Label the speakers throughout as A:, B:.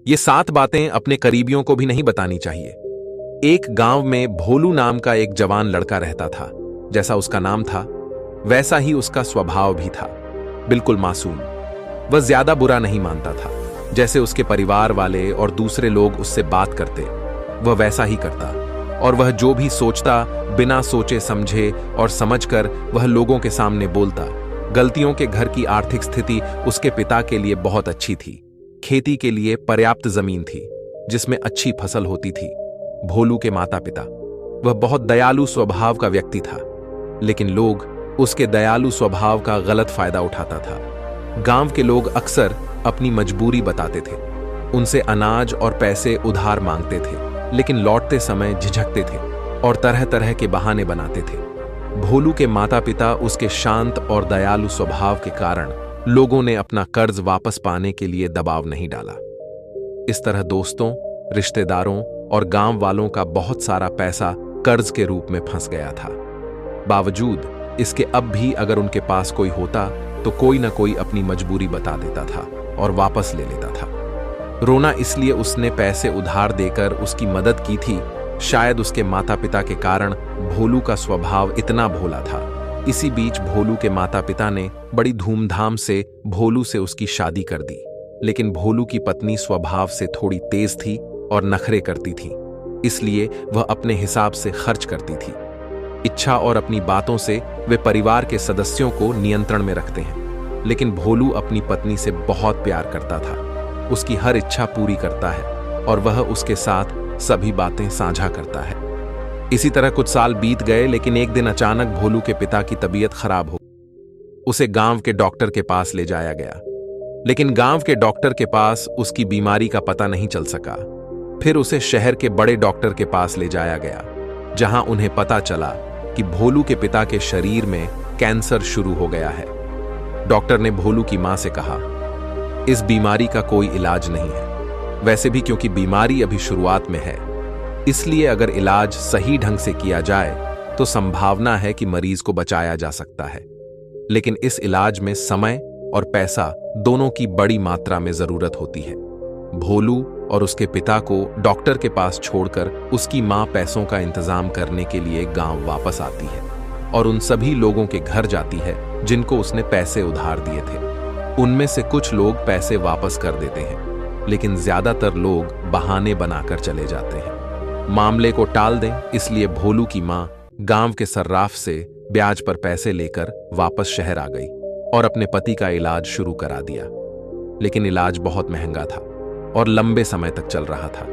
A: ये 7 बातें अपने करीबियों को भी नहीं बतानी चाहिए। एक गांव में भोलू नाम का एक जवान लड़का रहता था। जैसा उसका नाम था वैसा ही उसका स्वभाव भी था, बिल्कुल मासूम। वह ज्यादा बुरा नहीं मानता था। जैसे उसके परिवार वाले और दूसरे लोग उससे बात करते वह वैसा ही करता, और वह जो भी सोचता बिना सोचे समझे और समझकर वह लोगों के सामने बोलता। गलतियों के घर की आर्थिक स्थिति उसके पिता के लिए बहुत अच्छी थी। खेती के लिए पर्याप्त जमीन थी जिसमें अच्छी फसल होती थी। भोलू के माता पिता, वह बहुत दयालु स्वभाव का व्यक्ति था, लेकिन लोग उसके दयालु स्वभाव का गलत फायदा उठाता था। गांव के लोग अक्सर अपनी मजबूरी बताते थे, उनसे अनाज और पैसे उधार मांगते थे, लेकिन लौटते समय झिझकते थे और तरह तरह के बहाने बनाते थे। भोलू के माता पिता उसके शांत और दयालु स्वभाव के कारण लोगों ने अपना कर्ज वापस पाने के लिए दबाव नहीं डाला। इस तरह दोस्तों, रिश्तेदारों और गांव वालों का बहुत सारा पैसा कर्ज के रूप में फंस गया था। बावजूद इसके अब भी अगर उनके पास कोई होता तो कोई ना कोई अपनी मजबूरी बता देता था और वापस ले लेता था। रोना इसलिए उसने पैसे उधार देकर उसकी मदद की थी, शायद उसके माता पिता के कारण भोलू का स्वभाव इतना भोला था। इसी बीच भोलू के माता पिता ने बड़ी धूमधाम से भोलू से उसकी शादी कर दी, लेकिन भोलू की पत्नी स्वभाव से थोड़ी तेज थी और नखरे करती थी, इसलिए वह अपने हिसाब से खर्च करती थी। इच्छा और अपनी बातों से वे परिवार के सदस्यों को नियंत्रण में रखते हैं, लेकिन भोलू अपनी पत्नी से बहुत प्यार करता था। उसकी हर इच्छा पूरी करता है और वह उसके साथ सभी बातें साझा करता है। इसी तरह कुछ साल बीत गए, लेकिन एक दिन अचानक भोलू के पिता की तबीयत खराब हो। उसे गांव के डॉक्टर के पास ले जाया गया, लेकिन गांव के डॉक्टर के पास उसकी बीमारी का पता नहीं चल सका। फिर उसे शहर के बड़े डॉक्टर के पास ले जाया गया, जहां उन्हें पता चला कि भोलू के पिता के शरीर में कैंसर शुरू हो गया है। डॉक्टर ने भोलू की मां से कहा, इस बीमारी का कोई इलाज नहीं है। वैसे भी क्योंकि बीमारी अभी शुरुआत में है, इसलिए अगर इलाज सही ढंग से किया जाए तो संभावना है कि मरीज को बचाया जा सकता है, लेकिन इस इलाज में समय और पैसा दोनों की बड़ी मात्रा में जरूरत होती है। भोलू और उसके पिता को डॉक्टर के पास छोड़कर उसकी मां पैसों का इंतजाम करने के लिए गांव वापस आती है और उन सभी लोगों के घर जाती है जिनको उसने पैसे उधार दिए थे। उनमें से कुछ लोग पैसे वापस कर देते हैं, लेकिन ज्यादातर लोग बहाने बनाकर चले जाते हैं। मामले को टाल दें, इसलिए भोलू की मां गांव के सर्राफ से ब्याज पर पैसे लेकर वापस शहर आ गई और अपने पति का इलाज शुरू करा दिया। लेकिन इलाज बहुत महंगा था और लंबे समय तक चल रहा था,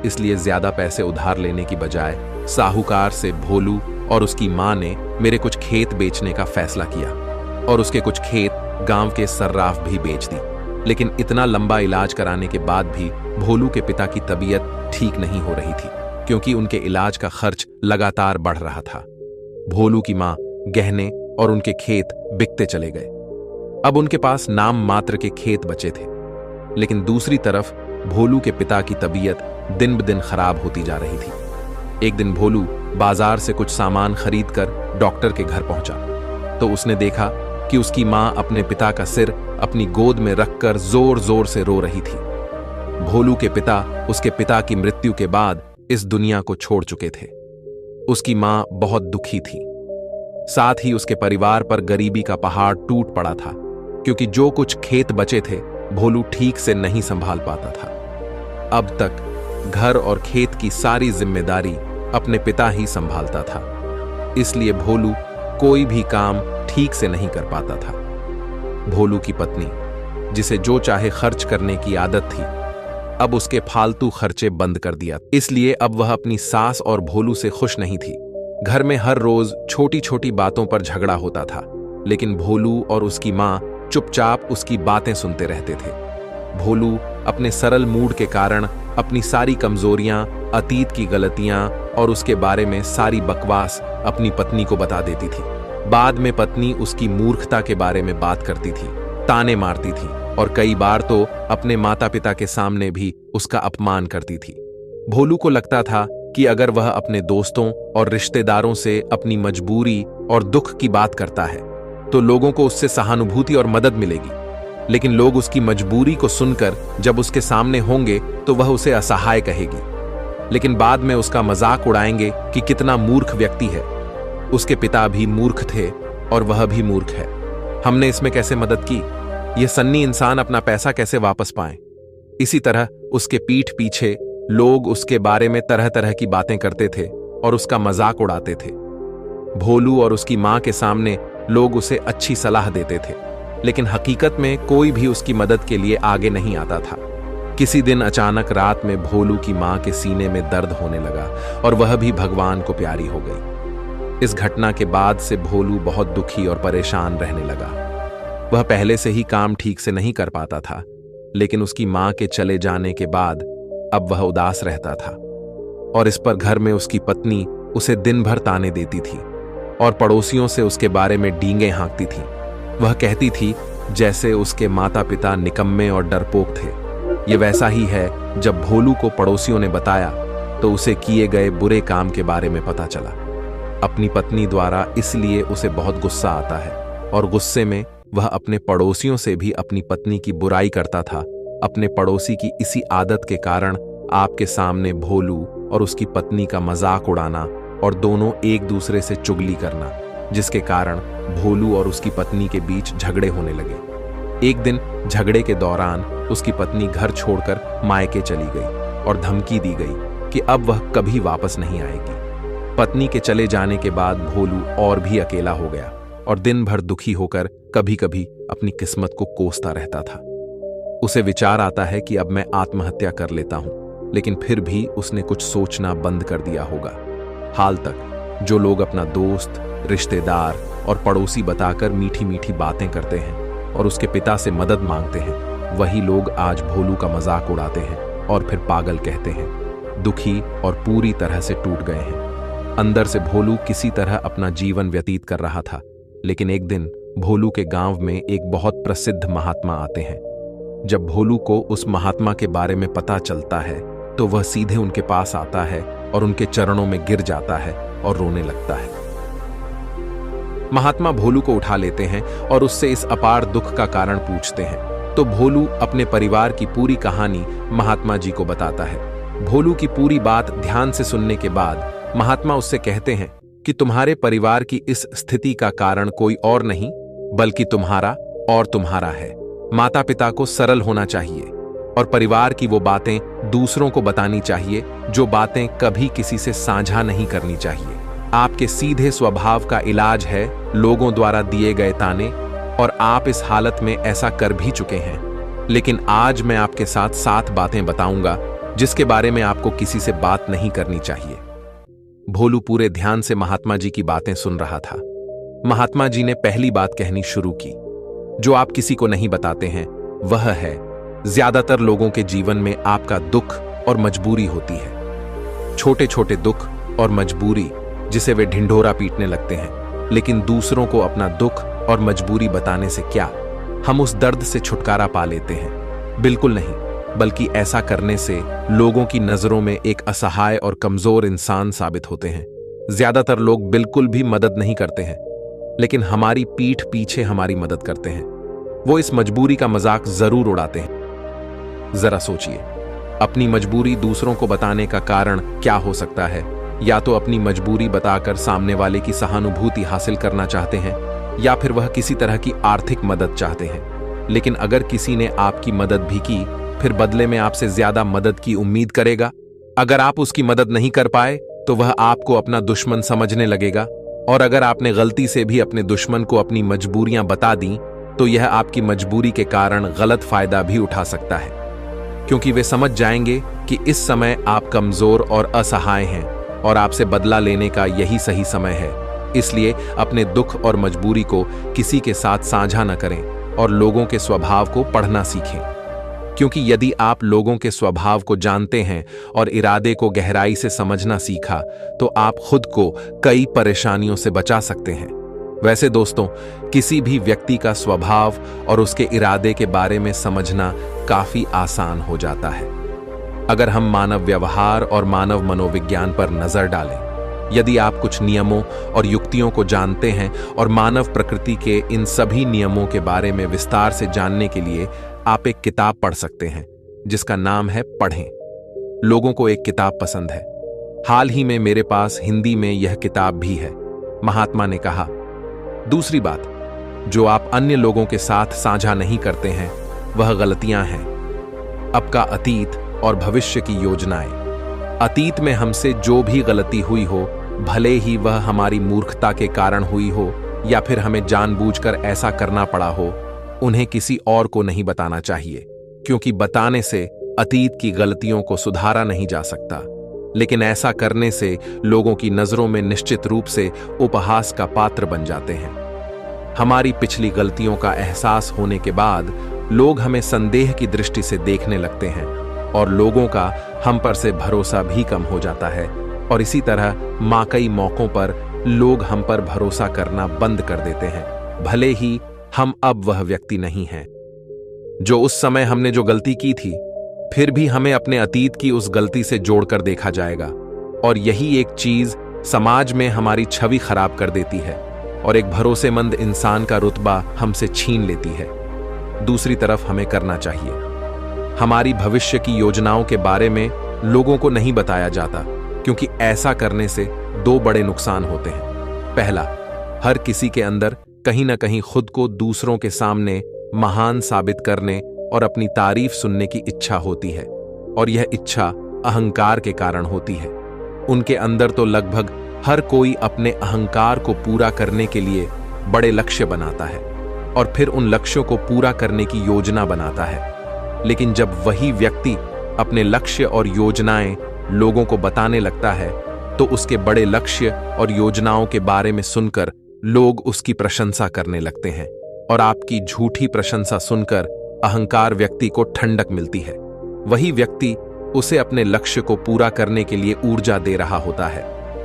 A: इसलिए ज्यादा पैसे उधार लेने की बजाय साहूकार से भोलू और उसकी मां ने मेरे कुछ खेत बेचने का फैसला किया और उसके कुछ खेत गांव के सर्राफ भी बेच दी। लेकिन इतना लंबा इलाज कराने के बाद भी भोलू के पिता की तबीयत ठीक नहीं हो रही थी, क्योंकि उनके इलाज का खर्च लगातार बढ़ रहा था। भोलू की मां गहने और उनके खेत बिकते चले गए। अब उनके पास नाम मात्र के खेत बचे थे, लेकिन दूसरी तरफ भोलू के पिता की तबीयत दिन ब दिन खराब होती जा रही थी। एक दिन भोलू बाजार से कुछ सामान खरीदकर डॉक्टर के घर पहुंचा तो उसने देखा कि उसकी मां अपने पिता का सिर अपनी गोद में रखकर जोर जोर से रो रही थी। भोलू के पिता उसके पिता की मृत्यु के बाद इस दुनिया को छोड़ चुके थे। उसकी मां बहुत दुखी थी। साथ ही उसके परिवार पर गरीबी का पहाड़ टूट पड़ा था, क्योंकि जो कुछ खेत बचे थे भोलू ठीक से नहीं संभाल पाता था। अब तक घर और खेत की सारी जिम्मेदारी अपने पिता ही संभालता था, इसलिए भोलू कोई भी काम ठीक से नहीं कर पाता था। भोलू की पत्नी, जिसे जो चाहे खर्च करने की आदत थी, अब उसके फालतू खर्चे बंद कर दिया, इसलिए अब वह अपनी सास और भोलू से खुश नहीं थी। घर में हर रोज छोटी छोटी बातों पर झगड़ा होता था, लेकिन भोलू और उसकी मां चुपचाप उसकी बातें सुनते रहते थे। भोलू अपने सरल मूड के कारण अपनी सारी कमजोरियां, अतीत की गलतियां और उसके बारे में सारी बकवास अपनी पत्नी को बता देती थी। बाद में पत्नी उसकी मूर्खता के बारे में बात करती थी, ताने मारती थी और कई बार तो अपने माता पिता के सामने भी उसका अपमान करती थी। भोलू को लगता था कि अगर वह अपने दोस्तों और रिश्तेदारों से अपनी मजबूरी और दुख की बात करता है तो लोगों को उससे सहानुभूति और मदद मिलेगी, लेकिन लोग उसकी मजबूरी को सुनकर जब उसके सामने होंगे तो वह उसे असहाय कहेगी, लेकिन बाद में उसका मजाक उड़ाएंगे कि कितना मूर्ख व्यक्ति है। उसके पिता भी मूर्ख थे और वह भी मूर्ख है। हमने इसमें कैसे मदद की? यह सन्नी इंसान अपना पैसा कैसे वापस पाए? इसी तरह उसके पीठ पीछे लोग उसके बारे में तरह तरह की बातें करते थे और उसका मजाक उड़ाते थे। भोलू और उसकी मां के सामने लोग उसे अच्छी सलाह देते थे, लेकिन हकीकत में कोई भी उसकी मदद के लिए आगे नहीं आता था। किसी दिन अचानक रात में भोलू की मां के सीने में दर्द होने लगा और वह भी भगवान को प्यारी हो गई। इस घटना के बाद से भोलू बहुत दुखी और परेशान रहने लगा। वह पहले से ही काम ठीक से नहीं कर पाता था, लेकिन उसकी मां के चले जाने के बाद अब वह उदास रहता था। और इस पर घर में उसकी पत्नी उसे दिन भर ताने देती थी और पड़ोसियों से उसके बारे में डींगे हाँकती थी। वह कहती थी जैसे उसके माता पिता निकम्मे और डरपोक थे। ये वैसा ही है। जब भोलू को पड़ोसियों ने बताया तो उसे किए गए बुरे काम के बारे में पता चला। अपनी पत्नी द्वारा इसलिए उसे बहुत गुस्सा आता है और गुस्से में वह अपने पड़ोसियों से भी अपनी पत्नी की बुराई करता था। अपने पड़ोसी की इसी आदत के कारण आपके सामने भोलू और उसकी पत्नी का मजाक उड़ाना और दोनों एक दूसरे से चुगली करना, जिसके कारण भोलू और उसकी पत्नी के बीच झगड़े होने लगे। एक दिन झगड़े के दौरान उसकी पत्नी घर छोड़कर मायके चली गई और धमकी दी गई कि अब वह कभी वापस नहीं आएगी। पत्नी के चले जाने के बाद भोलू और भी अकेला हो गया और दिन भर दुखी होकर कभी कभी अपनी किस्मत को कोसता रहता था। उसे विचार आता है कि अब मैं आत्महत्या कर लेता हूं, लेकिन फिर भी उसने कुछ सोचना बंद कर दिया होगा। हाल तक जो लोग अपना दोस्त, रिश्तेदार और पड़ोसी बताकर मीठी मीठी बातें करते हैं और उसके पिता से मदद मांगते हैं, वही लोग आज भोलू का मजाक उड़ाते हैं और फिर पागल कहते हैं। दुखी और पूरी तरह से टूट गए हैं। अंदर से भोलू किसी तरह अपना जीवन व्यतीत कर रहा था, लेकिन एक दिन भोलू के गांव में एक बहुत प्रसिद्ध महात्मा आते हैं। जब भोलू को उस महात्मा के बारे में पता चलता है तो वह सीधे उनके पास आता है और उनके चरणों में गिर जाता है और रोने लगता है। महात्मा भोलू को उठा लेते हैं और उससे इस अपार दुख का कारण पूछते हैं। तो भोलू अपने परिवार की पूरी कहानी महात्मा जी को बताता है। भोलू की पूरी बात ध्यान से सुनने के बाद महात्मा उससे कहते हैं कि तुम्हारे परिवार की इस स्थिति का कारण कोई और नहीं बल्कि तुम्हारा और तुम्हारा है। माता पिता को सरल होना चाहिए और परिवार की वो बातें दूसरों को बतानी चाहिए जो बातें कभी किसी से साझा नहीं करनी चाहिए। आपके सीधे स्वभाव का इलाज है लोगों द्वारा दिए गए ताने, और आप इस हालत में ऐसा कर भी चुके हैं। लेकिन आज मैं आपके साथ 7 बातें बताऊंगा जिसके बारे में आपको किसी से बात नहीं करनी चाहिए। भोलू पूरे ध्यान से महात्मा जी की बातें सुन रहा था। महात्मा जी ने पहली बात कहनी शुरू की। जो आप किसी को नहीं बताते हैं वह है, ज्यादातर लोगों के जीवन में आपका दुख और मजबूरी होती है। छोटे छोटे दुख और मजबूरी जिसे वे ढिंढोरा पीटने लगते हैं, लेकिन दूसरों को अपना दुख और मजबूरी बताने से क्या हम उस दर्द से छुटकारा पा लेते हैं? बिल्कुल नहीं, बल्कि ऐसा करने से लोगों की नजरों में एक असहाय और कमजोर इंसान साबित होते हैं। ज्यादातर लोग बिल्कुल भी मदद नहीं करते हैं, लेकिन हमारी पीठ पीछे हमारी मदद करते हैं। वो इस मजबूरी का मजाक जरूर उड़ाते हैं। जरा सोचिए, अपनी मजबूरी दूसरों को बताने का कारण क्या हो सकता है? या तो अपनी मजबूरी बताकर सामने वाले की सहानुभूति हासिल करना चाहते हैं, या फिर वह किसी तरह की आर्थिक मदद चाहते हैं। लेकिन अगर किसी ने आपकी मदद भी की, फिर बदले में आपसे ज्यादा मदद की उम्मीद करेगा। अगर आप उसकी मदद नहीं कर पाए तो वह आपको अपना दुश्मन समझने लगेगा, और अगर आपने गलती से भी अपने दुश्मन को अपनी मजबूरियां बता दी तो यह आपकी मजबूरी के कारण गलत फायदा भी उठा सकता है, क्योंकि वे समझ जाएंगे कि इस समय आप कमजोर और असहाय हैं और आपसे बदला लेने का यही सही समय है। इसलिए अपने दुख और मजबूरी को किसी के साथ साझा न करें और लोगों के स्वभाव को पढ़ना सीखें, क्योंकि यदि आप लोगों के स्वभाव को जानते हैं और इरादे को गहराई से समझना सीखा तो आप खुद को कई परेशानियों से बचा सकते हैं। वैसे दोस्तों, किसी भी व्यक्ति का स्वभाव और उसके इरादे के बारे में समझना काफी आसान हो जाता है अगर हम मानव व्यवहार और मानव मनोविज्ञान पर नजर डालें। यदि आप कुछ नियमों और युक्तियों को जानते हैं और मानव प्रकृति के इन सभी नियमों के बारे में विस्तार से जानने के लिए आप एक किताब पढ़ सकते हैं जिसका नाम है पढ़ें। लोगों को एक किताब पसंद है। हाल ही में मेरे पास हिंदी में यह किताब भी है। महात्मा ने कहा, दूसरी बात, जो आप अन्य लोगों के साथ साझा नहीं करते हैं वह गलतियां हैं। आपका अतीत और भविष्य की योजनाएं। अतीत में हमसे जो भी गलती हुई हो, भले ही वह हमारी मूर्खता के कारण हुई हो या फिर हमें जानबूझकर ऐसा करना पड़ा हो, उन्हें किसी और को नहीं बताना चाहिए, क्योंकि बताने से अतीत की गलतियों को सुधारा नहीं जा सकता। लेकिन ऐसा करने से लोगों की नजरों में निश्चित रूप से उपहास का पात्र बन जाते हैं। हमारी पिछली गलतियों का एहसास होने के बाद लोग हमें संदेह की दृष्टि से देखने लगते हैं और लोगों का हम पर से भरोसा भी कम हो जाता है, और इसी तरह कई मौकों पर लोग हम पर भरोसा करना बंद कर देते हैं, भले ही हम अब वह व्यक्ति नहीं हैं जो उस समय हमने जो गलती की थी। फिर भी हमें अपने अतीत की उस गलती से जोड़कर देखा जाएगा, और यही एक चीज समाज में हमारी छवि खराब कर देती है और एक भरोसेमंद इंसान का रुतबा हमसे छीन लेती है। दूसरी तरफ हमें करना चाहिए, हमारी भविष्य की योजनाओं के बारे में लोगों को नहीं बताया जाता, क्योंकि ऐसा करने से दो बड़े नुकसान होते हैं। पहला, हर किसी के अंदर कहीं ना कहीं खुद को दूसरों के सामने महान साबित करने और अपनी तारीफ सुनने की इच्छा होती है, और यह इच्छा अहंकार के कारण होती है। उनके अंदर तो लगभग हर कोई अपने अहंकार को पूरा करने के लिए बड़े लक्ष्य बनाता है और फिर उन लक्ष्यों को पूरा करने की योजना बनाता है। लेकिन जब वही व्यक्ति अपने लक्ष्य और योजनाएं लोगों को बताने लगता है, तो उसके बड़े लक्ष्य और योजनाओं के बारे में सुनकर लोग उसकी प्रशंसा करने लगते हैं, और आपकी झूठी प्रशंसा सुनकर अहंकार व्यक्ति को ठंडक मिलती है। वही व्यक्ति उसे अपने लक्ष्य को पूरा करने के लिए ऊर्जा दे रहा होता है,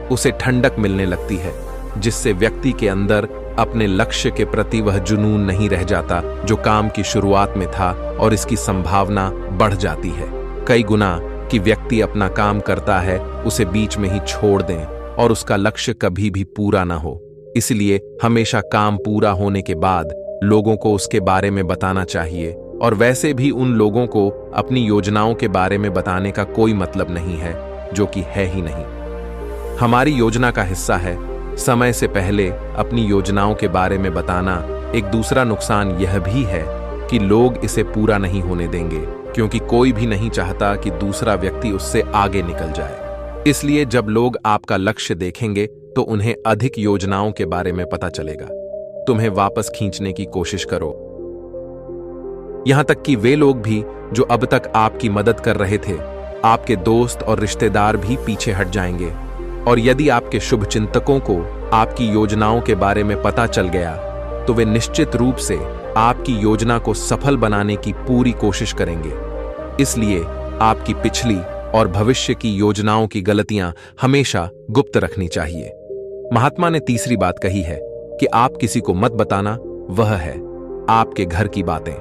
A: उसे ठंडक मिलने लगती है, जिससे व्यक्ति के अंदर अपने लक्ष्य के प्रति वह जुनून नहीं रह जाता जो काम की शुरुआत में था, और इसकी संभावना बढ़ जाती है कई गुना कि व्यक्ति अपना काम करता है, उसे बीच में ही छोड़ दें और उसका लक्ष्य कभी भी पूरा ना हो। इसलिए हमेशा काम पूरा होने के बाद लोगों को उसके बारे में बताना चाहिए, और वैसे भी उन लोगों को अपनी योजनाओं के बारे में बताने का कोई मतलब नहीं है, जो कि है ही नहीं। हमारी योजना का हिस्सा है समय से पहले अपनी योजनाओं के बारे में बताना। एक दूसरा नुकसान यह भी है कि लोग इसे पूरा नहीं होने देंगे, क्योंकि कोई भी नहीं चाहता कि दूसरा व्यक्ति उससे आगे निकल जाए। इसलिए जब लोग आपका लक्ष्य देखेंगे तो उन्हें अधिक योजनाओं के बारे में पता चलेगा। तुम्हें वापस खींचने की कोशिश करो, यहां तक कि वे लोग भी जो अब तक आपकी मदद कर रहे थे, आपके दोस्त और रिश्तेदार भी पीछे हट जाएंगे। और यदि आपके शुभचिंतकों को आपकी योजनाओं के बारे में पता चल गया, तो वे निश्चित रूप से आपकी योजना को सफल बनाने की पूरी कोशिश करेंगे। इसलिए आपकी पिछली और भविष्य की योजनाओं की गलतियां हमेशा गुप्त रखनी चाहिए। महात्मा ने तीसरी बात कही है कि आप किसी को मत बताना, वह है आपके घर की बातें।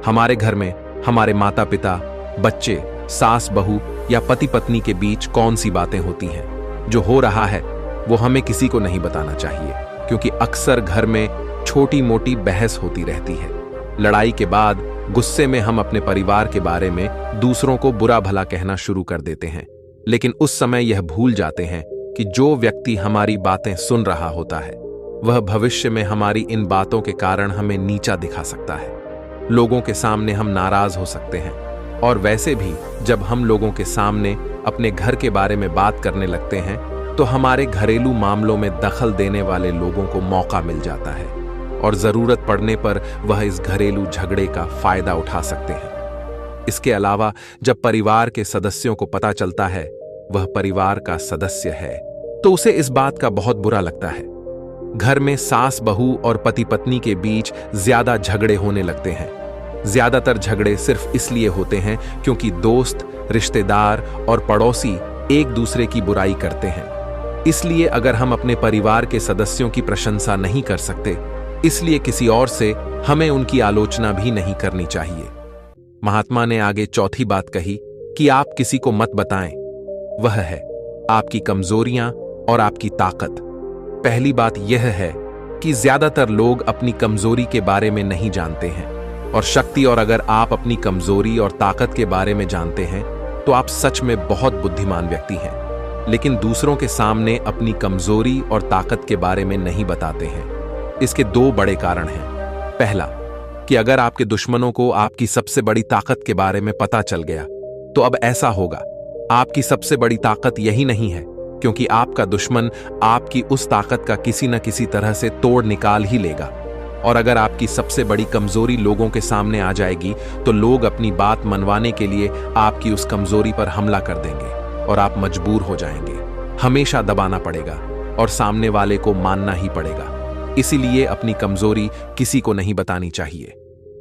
A: हमारे घर में हमारे माता पिता, बच्चे, सास बहू या पति पत्नी के बीच कौन सी बातें होती हैं, जो हो रहा है वो हमें किसी को नहीं बताना चाहिए, क्योंकि अक्सर घर में छोटी मोटी बहस होती रहती है। लड़ाई के बाद गुस्से में हम अपने परिवार के बारे में दूसरों को बुरा भला कहना शुरू कर देते हैं, लेकिन उस समय यह भूल जाते हैं कि जो व्यक्ति हमारी बातें सुन रहा होता है, वह भविष्य में हमारी इन बातों के कारण हमें नीचा दिखा सकता है। लोगों के सामने हम नाराज हो सकते हैं, और वैसे भी जब हम लोगों के सामने अपने घर के बारे में बात करने लगते हैं, तो हमारे घरेलू मामलों में दखल देने वाले लोगों को मौका मिल जाता है, और जरूरत पड़ने पर वह इस घरेलू झगड़े का फायदा उठा सकते हैं। इसके अलावा जब परिवार के सदस्यों को पता चलता है वह परिवार का सदस्य है, तो उसे इस बात का बहुत बुरा लगता है। घर में सास बहू और पति पत्नी के बीच ज्यादा झगड़े होने लगते हैं। ज्यादातर झगड़े सिर्फ इसलिए होते हैं क्योंकि दोस्त, रिश्तेदार और पड़ोसी एक दूसरे की बुराई करते हैं। इसलिए अगर हम अपने परिवार के सदस्यों की प्रशंसा नहीं कर सकते, इसलिए किसी और से हमें उनकी आलोचना भी नहीं करनी चाहिए। महात्मा ने आगे चौथी बात कही कि आप किसी को मत बताएं। वह है आपकी कमजोरियां और आपकी ताकत। पहली बात यह है कि ज्यादातर लोग अपनी कमजोरी के बारे में नहीं जानते हैं और शक्ति, और अगर आप अपनी कमजोरी और ताकत के बारे में जानते हैं तो आप सच में बहुत बुद्धिमान व्यक्ति हैं, लेकिन दूसरों के सामने अपनी कमजोरी और ताकत के बारे में नहीं बताते हैं। इसके दो बड़े कारण हैं। पहला, कि अगर आपके दुश्मनों को आपकी सबसे बड़ी ताकत के बारे में पता चल गया तो अब ऐसा होगा, आपकी सबसे बड़ी ताकत यही नहीं है, क्योंकि आपका दुश्मन आपकी उस ताकत का किसी न किसी तरह से तोड़ निकाल ही लेगा। और अगर आपकी सबसे बड़ी कमजोरी लोगों के सामने आ जाएगी तो लोग अपनी बात मनवाने के लिए आपकी उस कमजोरी पर हमला कर देंगे और आप मजबूर हो जाएंगे। हमेशा दबाना पड़ेगा और सामने वाले को मानना ही पड़ेगा। इसीलिए अपनी कमजोरी किसी को नहीं बतानी चाहिए,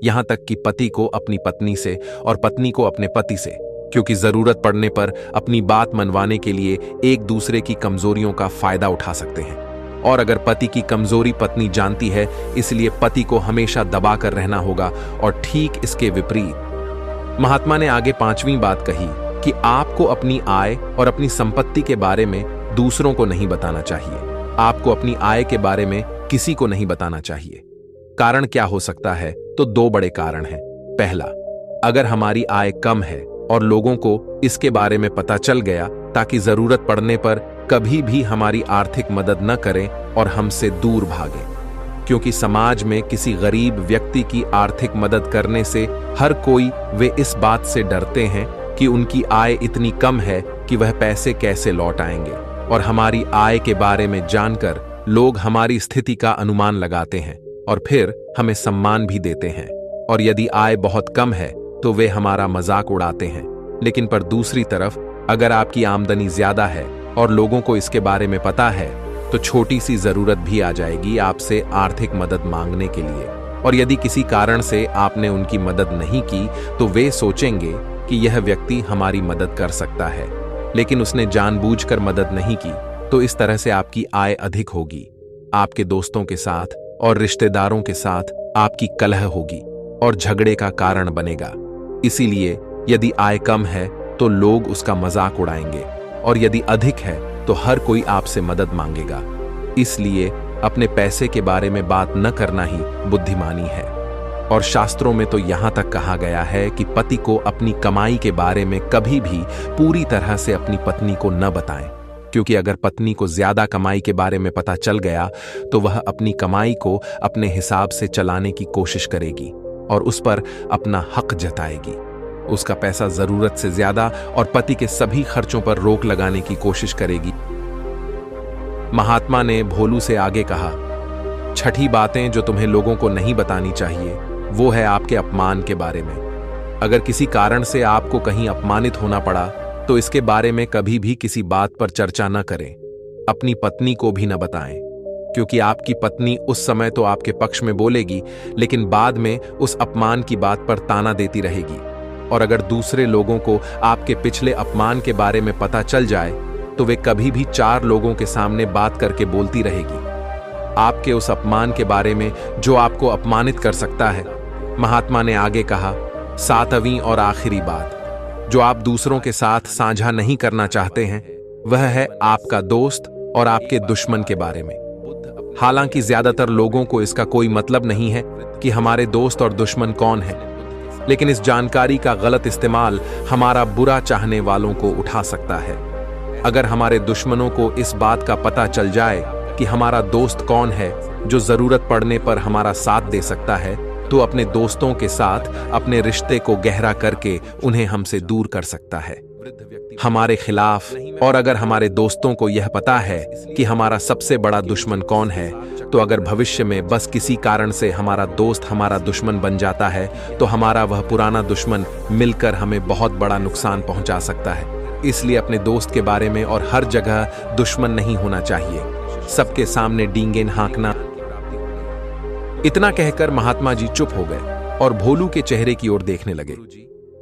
A: यहां तक कि पति को अपनी पत्नी से और पत्नी को अपने पति से, क्योंकि जरूरत पड़ने पर अपनी बात मनवाने के लिए एक दूसरे की कमजोरियों का फायदा उठा सकते हैं। और अगर पति की कमजोरी पत्नी जानती है, इसलिए पति को हमेशा दबा कर रहना होगा। और ठीक इसके विपरीत महात्मा ने आगे पांचवी बात कही कि आपको अपनी आय और अपनी संपत्ति के बारे में दूसरों को नहीं बताना चाहिए। आपको अपनी आय के बारे में किसी को नहीं बताना चाहिए। कारण क्या हो सकता है? तो दो बड़े कारण हैं। पहला, अगर हमारी आय कम है और लोगों को इसके बारे में पता चल गया ताकि जरूरत पड़ने पर कभी भी हमारी आर्थिक मदद न करें और हमसे दूर भागें, क्योंकि समाज में किसी गरीब व्यक्ति की आर्थिक मदद करने से हर कोई वे इस बात से डरते हैं कि उनकी आय इतनी कम है कि वह पैसे कैसे लौट आएंगे। और हमारी आय के बारे में जानकर लोग हमारी स्थिति का अनुमान लगाते हैं और फिर हमें सम्मान भी देते हैं। और यदि आय बहुत कम है तो वे हमारा मजाक उड़ाते हैं। लेकिन पर दूसरी तरफ, अगर आपकी आमदनी ज्यादा है और लोगों को इसके बारे में पता है तो छोटी सी जरूरत भी आ जाएगी आपसे आर्थिक मदद मांगने के लिए। और यदि किसी कारण से आपने उनकी मदद नहीं की तो वे सोचेंगे कि यह व्यक्ति हमारी मदद कर सकता है, लेकिन उसने जानबूझकर मदद नहीं की। तो इस तरह से आपकी आय अधिक होगी, आपके दोस्तों के साथ और रिश्तेदारों के साथ आपकी कलह होगी और झगड़े का कारण बनेगा। इसीलिए यदि आय कम है तो लोग उसका मजाक उड़ाएंगे, और यदि अधिक है तो हर कोई आपसे मदद मांगेगा। इसलिए अपने पैसे के बारे में बात न करना ही बुद्धिमानी है। और शास्त्रों में तो यहां तक कहा गया है कि पति को अपनी कमाई के बारे में कभी भी पूरी तरह से अपनी पत्नी को न बताएं, क्योंकि अगर पत्नी को ज्यादा कमाई के बारे में पता चल गया तो वह अपनी कमाई को अपने हिसाब से चलाने की कोशिश करेगी और उस पर अपना हक जताएगी। उसका पैसा जरूरत से ज्यादा और पति के सभी खर्चों पर रोक लगाने की कोशिश करेगी। महात्मा ने भोलू से आगे कहा, छठी बातें जो तुम्हें लोगों को नहीं बतानी चाहिए वो है आपके अपमान के बारे में। अगर किसी कारण से आपको कहीं अपमानित होना पड़ा तो इसके बारे में कभी भी किसी बात पर चर्चा न करें। अपनी पत्नी को भी न बताएं, क्योंकि आपकी पत्नी उस समय तो आपके पक्ष में बोलेगी, लेकिन बाद में उस अपमान की बात पर ताना देती रहेगी। और अगर दूसरे लोगों को आपके पिछले अपमान के बारे में पता चल जाए तो वे कभी भी चार लोगों के सामने बात करके बोलती रहेगी आपके उस अपमान के बारे में जो आपको अपमानित कर सकता है। महात्मा ने आगे कहा, सातवीं और आखिरी बात जो आप दूसरों के साथ साझा नहीं करना चाहते हैं वह है आपका दोस्त और आपके दुश्मन के बारे में। हालांकि ज्यादातर लोगों को इसका कोई मतलब नहीं है कि हमारे दोस्त और दुश्मन कौन है, लेकिन इस जानकारी का गलत इस्तेमाल हमारा बुरा चाहने वालों को उठा सकता है। अगर हमारे दुश्मनों को इस बात का पता चल जाए कि हमारा दोस्त कौन है जो जरूरत पड़ने पर हमारा साथ दे सकता है, तो अपने दोस्तों के साथ अपने रिश्ते को गहरा करके उन्हें हमसे दूर कर सकता है हमारे खिलाफ। और अगर हमारे दोस्तों को यह पता है कि हमारा सबसे बड़ा दुश्मन कौन है, तो अगर भविष्य में बस किसी कारण से हमारा दोस्त हमारा दुश्मन बन जाता है तो हमारा वह पुराना दुश्मन मिलकर हमें बहुत बड़ा नुकसान पहुंचा सकता है। इसलिए अपने दोस्त के बारे में और हर जगह दुश्मन नहीं होना चाहिए, सबके सामने डींगे हाँकना। इतना कहकर महात्मा जी चुप हो गए और भोलू के चेहरे की ओर देखने लगे।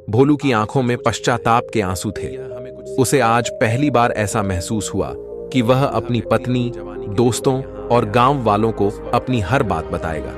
A: भोलू की आंखों में पश्चाताप के आंसू थे। उसे आज पहली बार ऐसा महसूस हुआ कि वह अपनी पत्नी, दोस्तों और गांव वालों को अपनी हर बात बताएगा।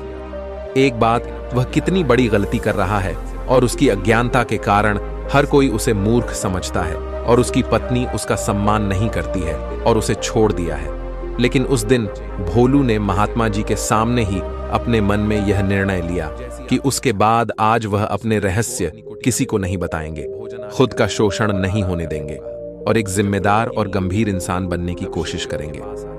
A: एक बात, वह कितनी बड़ी गलती कर रहा है और उसकी अज्ञानता के कारण हर कोई उसे मूर्ख समझता है और उसकी पत्नी उसका सम्मान नहीं करती है और उसे छोड़ दिया है। लेकिन उस दिन भोलू ने महात्मा जी के सामने ही अपने मन में यह निर्णय लिया कि उसके बाद आज वह अपने रहस्य किसी को नहीं बताएंगे, खुद का शोषण नहीं होने देंगे और एक जिम्मेदार और गंभीर इंसान बनने की कोशिश करेंगे।